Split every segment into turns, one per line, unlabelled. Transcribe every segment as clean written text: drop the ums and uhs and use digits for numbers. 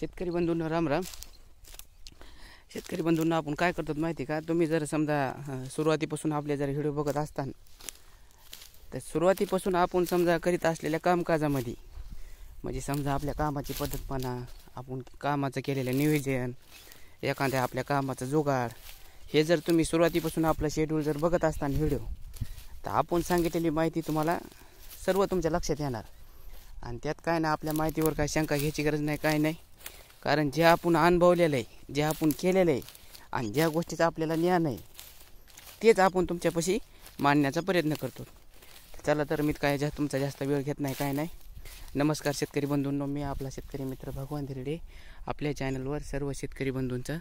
शेतकरी बंधूंना राम राम. शेतकरी बंधूंना आपण काय करतो माहिती का, तुम्ही जर समजा सुरुवातीपासून आपले जर व्हिडिओ बघत असताना तर सुरुवातीपासून आपण समजा करीत असलेल्या कामकाजामध्ये म्हणजे समजा आपल्या कामाची पद्धतपणा, आपण कामाचं केलेलं नियोजन, एखाद्या आपल्या कामाचं जुगाड, हे जर तुम्ही सुरुवातीपासून आपलं शेड्यूल जर बघत असताना व्हिडिओ, तर आपण सांगितलेली माहिती तुम्हाला सर्व तुमच्या लक्षात येणार. आणि त्यात काय ना, आपल्या माहितीवर काय शंका घ्यायची गरज नाही, काय नाही. कारण जे आपण अनुभवलेलं आहे, जे आपण केलेलं आहे आणि ज्या गोष्टीचं आपल्याला ज्ञान आहे तेच आपण तुमच्यापाशी मांडण्याचा प्रयत्न करतो. चला तर मी काय तुमचा जास्त वेळ घेत नाही, काय नाही. नमस्कार शेतकरी बंधूंनो, मी आपला शेतकरी मित्र भगवान धिरडे. आपल्या चॅनलवर सर्व शेतकरी बंधूंचं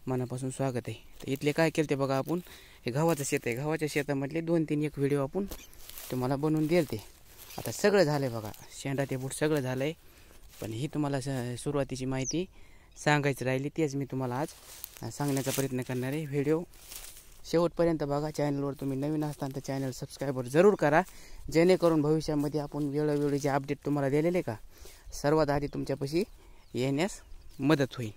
मनापासून स्वागत आहे. तर इथले काय केलं ते बघा, आपण हे गव्हाचं शेत आहे, गव्हाच्या शेतामधले 2-3 एक व्हिडिओ आपण तुम्हाला बनवून देईल. ते आता सगळं झालं आहे बघा, शेंडा ते बूट सगळं झालं आहे. पण ही तुम्हाला सुरुवातीची माहिती सांगायची राहिली, तेच मी तुम्हाला आज सांगण्याचा प्रयत्न करणार आहे. व्हिडिओ शेवटपर्यंत बघा. चॅनलवर तुम्ही नवीन असताना तर चॅनल सबस्क्राईबर जरूर करा, जेणेकरून भविष्यामध्ये आपण वेळोवेळीचे अपडेट तुम्हाला दिलेले का सर्वात आधी तुमच्यापाशी येण्यास मदत होईल.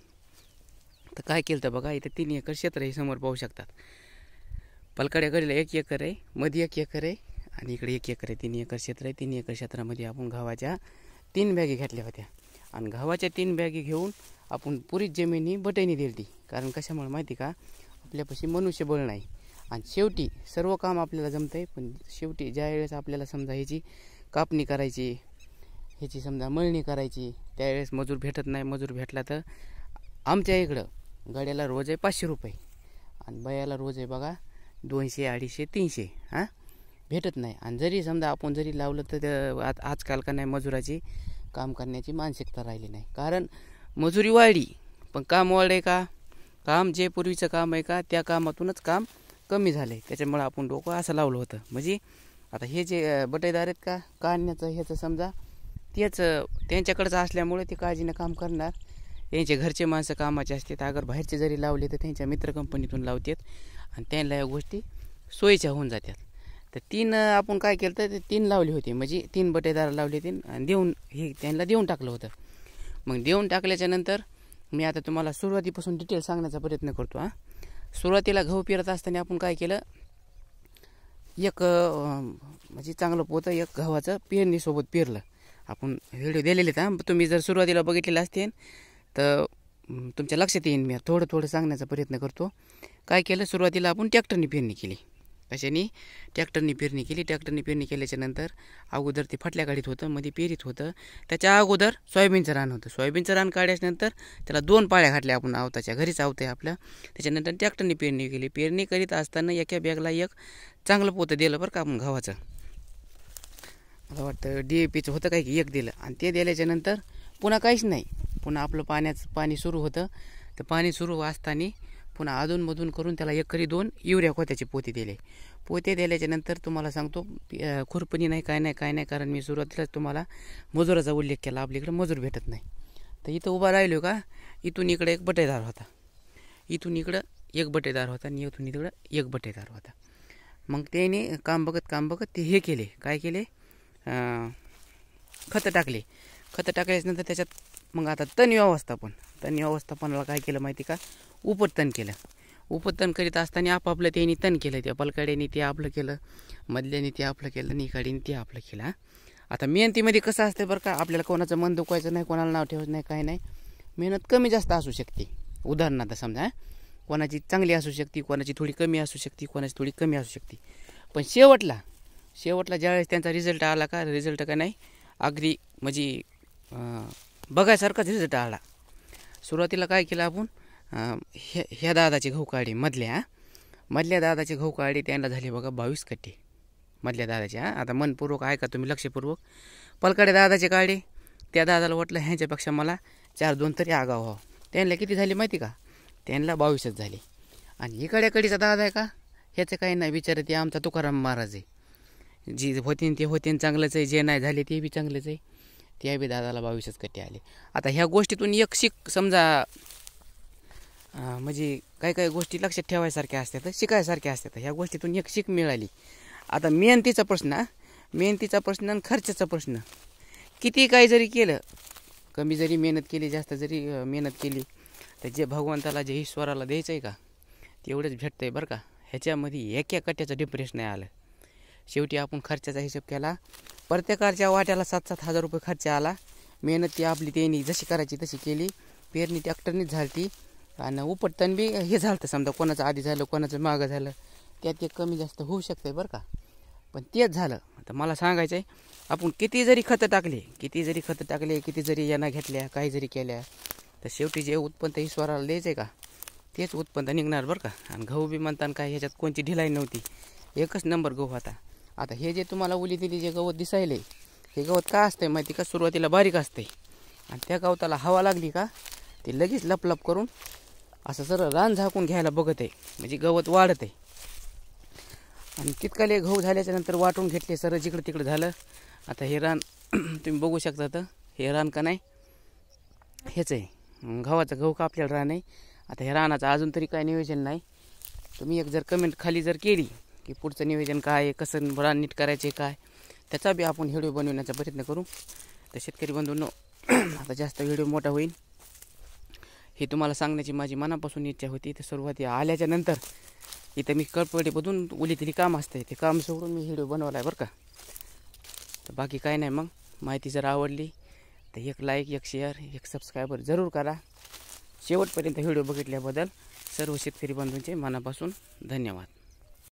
तर काय केलं तर बघा, इथं 3 एकर क्षेत्र आहे, समोर पाहू शकतात. पलकड्याकडीला 1 एकर आहे, मध्ये 1 एकर आहे आणि इकडे 1 एकर आहे. 3 एकर क्षेत्र आहे. 3 एकर क्षेत्रामध्ये आपण गव्हाच्या 3 बॅगी घेतल्या होत्या आणि गव्हाच्या 3 बॅगी घेऊन आपण पुरी जमिनी बटाईने दिली. कारण कशामुळे माहिती का, आपल्यापाशी मनुष्यबळ नाही आणि शेवटी सर्व काम आपल्याला जमतं आहे. पण शेवटी ज्या वेळेस आपल्याला समजा ह्याची कापणी करायची, ह्याची समजा मळणी करायची, त्यावेळेस मजूर भेटत नाही. मजूर भेटला तर आमच्या इकडं गाड्याला रोज आहे 500 रुपये आणि बायाला रोज आहे बघा 200, 250, 300 भेटत नाही. आणि जरी समजा आपण जरी लावलं तर आजकाल का नाही, मजुराची काम करण्याची मानसिकता राहिली नाही. कारण मजुरी वाढली पण काम वाढले का, काम जे पूर्वीचं काम आहे का त्या कामातूनच काम कमी झालं आहे. त्याच्यामुळे आपण डोकं असं लावलं होतं. म्हणजे आता हे जे बटाईदार आहेत का काढण्याचं ह्याचं समजा तेच त्यांच्याकडचं असल्यामुळे ते काळजीनं काम करणार. त्यांचे घरचे माणसं कामाचे असतात, अगर बाहेरचे जरी लावले तर त्यांच्या मित्र कंपनीतून लावतात आणि त्यांना या गोष्टी सोयीच्या होऊन जातात. तर 3 आपण काय केलं तर 3 लावली होती, म्हणजे 3 बटेदार लावले होते आणि त्यांना देऊन टाकलं होतं. मग देऊन टाकल्याच्या नंतर मी आता तुम्हाला सुरुवातीपासून डिटेल सांगण्याचा प्रयत्न करतो. सुरुवातीला गहू पेरत असताना आपण काय केलं, एक म्हणजे चांगलं पोतं एक गव्हाचं पेरणीसोबत पेरलं. आपण व्हिडिओ दिलेले आहेत, तुम्ही जर सुरुवातीला बघितलेलं असतील तर तुमच्या लक्षात येईन. मी थोडं सांगण्याचा प्रयत्न करतो. काय केलं, सुरुवातीला आपण ट्रॅक्टरनी पेरणी केली. कशाने? ट्रॅक्टरनी पेरणी केली. ट्रॅक्टरनी पेरणी केल्याच्या नंतर अगोदर ते फाटल्या गाडीत होतं, मध्ये पेरीत होतं. त्याच्या अगोदर सोयाबीनचं रान होतं. सोयाबीनचं रान काढल्याच्यानंतर त्याला 2 पाळ्या घातल्या आपण, आवताच्या घरीच आवतं आहे आपलं. त्याच्यानंतर ट्रॅक्टरनी पेरणी केली. पेरणी करीत असताना एका बॅगला एक चांगलं पोतं दिलं बरं का आपण गव्हाचं. मला वाटतं DAPचं होतं काय की, एक दिलं. आणि ते दिल्याच्यानंतर पुन्हा काहीच नाही. पुन्हा आपलं पाणी सुरू होतं. तर पाणी सुरू असताना पुन्हा अधूनमधून करून त्याला एकरी 2 युरिया खताचे पोते दिले. पोते दिल्याच्यानंतर तुम्हाला सांगतो खुरपणी नाही, काय नाही. कारण मी सुरुवातीलाच तुम्हाला मजुराचा उल्लेख केला, आपल्याकडे मजूर भेटत नाही. तर इथं उभा राहिलो का, इथून इकडे एक बटेदार होता, इथून इकडं एक बटेदार होता आणि इथून इकडं एक बटेदार होता. मग त्याने काम बघत ते हे केले, काय केले, खतं टाकले. खतं टाकल्याच्यानंतर त्याच्यात मग आता तण व्यवस्थापनाला काय केलं माहिती का, उपटतण केलं. उपटतण करीत असताना आपापलं त्यांनी तण केलं. त्या पलकड्याने ते आपलं केलं, मधल्याने ते आपलं केलं, निकाडीने ते आपलं केलं. आता मेहनतीमध्ये कसं असतं बरं का, आपल्याला कोणाचं मन दुखवायचं नाही, कोणाला नाव ठेवायचं नाही, काय नाही. मेहनत कमी जास्त असू शकते. उदाहरणार्थ समजा कोणाची चांगली असू शकते, कोणाची थोडी कमी असू शकते, कोणाची थोडी कमी असू शकते. पण शेवटला ज्यावेळेस त्यांचा रिझल्ट आला का, रिझल्ट का नाही अगदी म्हणजे बघायसारखाच रिझल्ट आला. सुरुवातीला काय केलं आपण, ह्या दादाचे गहू काढे, मधल्या दादाचे गहू काढे, त्यांना झाले बघा 22 कट्टे मधल्या दादाचे. आता मनपूर्वक ऐका तुम्ही, लक्षपूर्वक. पलकडे दादाचे काढे, त्या दादाला वाटलं ह्यांच्यापेक्षा मला 4-2 तरी आगाव व्हावं. त्यांना किती झाले माहिती का, त्यांना 22च झाले. आणि इकड्याकडीचा दादा आहे का, ह्याचं काही नाही, विचार ते आमचा तुकाराम महाराज आहे. जी होतीन ते होतीन चांगलंच आहे, जे नाही झाले ते बी चांगलंच आहे. त्या बी दादाला 22च कट्टे आले. आता ह्या गोष्टीतून एक शिक समजा, म्हणजे काही गोष्टी लक्षात ठेवायसारख्या असतात, शिकायसारख्या असतात. ह्या गोष्टीतून एक शिक मिळाली. आता मेहनतीचा प्रश्न आणि खर्चाचा प्रश्न, किती काही जरी केलं कमी जरी मेहनत केली, जास्त जरी मेहनत केली, तर जे भगवंताला जे ईश्वराला द्यायचं आहे का तेवढंच भेटतं आहे बरं का. ह्याच्यामध्ये एका कट्ट्याचं डिप्रेशन नाही आलं. शेवटी आपण खर्चाचा हिशोब केला, प्रत्येकाच्या वाट्याला 7-7 हजार रुपये खर्च आला. मेहनत ती आपली त्यांनी जशी करायची तशी केली. पेरणी ट्रॅक्टरनीच झाली आणि उपटताना बी हे झालं समजा, कोणाचं आधी झालं कोणाचं मागं झालं, त्यात एक कमी जास्त होऊ शकते बरं का. पण तेच झालं. आता मला सांगायचं आहे, आपण किती जरी खतं टाकले, किती जरी यांना घेतल्या, काही जरी केल्या, तर शेवटी जे उत्पन्न ईश्वराला द्यायचं आहे का तेच उत्पन्न निघणार बरं का. आणि गहू बी म्हणताना काय ह्याच्यात कोणती ढिलाई नव्हती, एकच नंबर गहू होता. आता हे जे तुम्हाला उली दिली जे गवत दिसायले, हे गवत का असतंय माहिती का, सुरुवातीला बारीक असते आणि त्या गवताला हवा लागली का ते लगेच लपलप करून असं सरळ रान झाकून घ्यायला बघत आहे, म्हणजे गवत वाढत आहे. आणि तितकाले गहू झाल्याच्या नंतर वाटून घेतले, सरळ जिकडं तिकडं झालं. आता हे रान तुम्ही बघू शकता, तर हे रान का नाही हेच आहे, गव्हाचं गहू कापलेलं रान आहे. आता हे रानाचं अजून तरी काय नियोजन नाही. तुम्ही एक जर कमेंट खाली जर केली की पुढचं नियोजन काय आहे, कसं रान नीट करायचे काय, त्याचा बी आपण व्हिडिओ बनवण्याचा प्रयत्न करू. तर शेतकरी बंधूंनो, आता जास्त व्हिडिओ मोठा होईल हे तुम्हाला सांगण्याची माझी मनापासून इच्छा होती. तर सुरुवाती आल्याच्या नंतर इथं मी कळपडेमधून उलीतली काम असते, ते काम सोडून मी व्हिडिओ बनवला आहे बरं का. तर बाकी काय नाही. मग माहिती जर आवडली तर एक लाईक, एक शेअर, एक सबस्क्रायबर जरूर करा. शेवटपर्यंत व्हिडिओ बघितल्याबद्दल सर्व शेतकरी बंधूंचे मनापासून धन्यवाद.